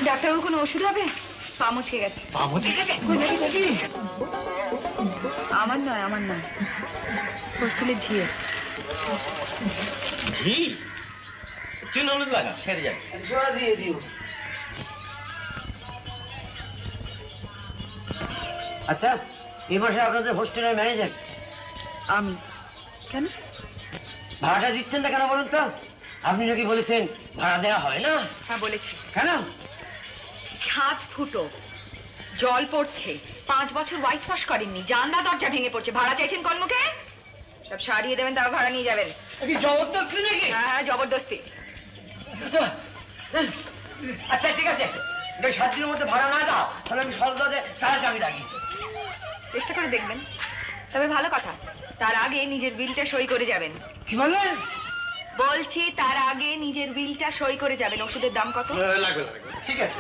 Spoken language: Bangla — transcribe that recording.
ডাক্তারবাবু কোনো ওষুধ হবে? পা মুচকে গেছে। পা মুচকে গেছে? আমার নয়, আমার নয়, হোস্টেলের ঝিয়ের। ঘি? চুন হলুদ লাগা, সেরে যাবে। দিয়ে দিও। আচ্ছা, এই মাসে আপনাদের হোস্টেলের ম্যানেজার? আমি। কেন? ভাড়াটা দিচ্ছেন না কেন বলুন তো? আপনি নাকি বলেছেন ভাড়া দেওয়া হয় না। হ্যাঁ বলেছি। কেন? ছাদ ফুটো, জল পড়ছে, 5 বছর হোয়াইট ওয়াশ করেননি, জানলা দরজা ভেঙে পড়ছে, ভাড়া চাইছেন কর্মকে? সব সারিয়ে দেবেন, তারপর ভাড়া নিয়ে যাবেন। জবরদস্তি নাকি? হ্যাঁ হ্যাঁ, জবরদস্তি। আচ্ছা ঠিক আছে, 7 দিনের মধ্যে ভাড়া না দাও তাহলে আমি সরদারে সারা চাবি রাখি। চেষ্টা করে দেখবেন। তবে ভালো কথা, তার আগে নিজের বিলটা সই করে যাবেন। কি বললেন? বলছি তার আগে নিজের বিলটা সই করে যাবেন। ওষুধের দাম কত? লাগবে, ঠিক আছে।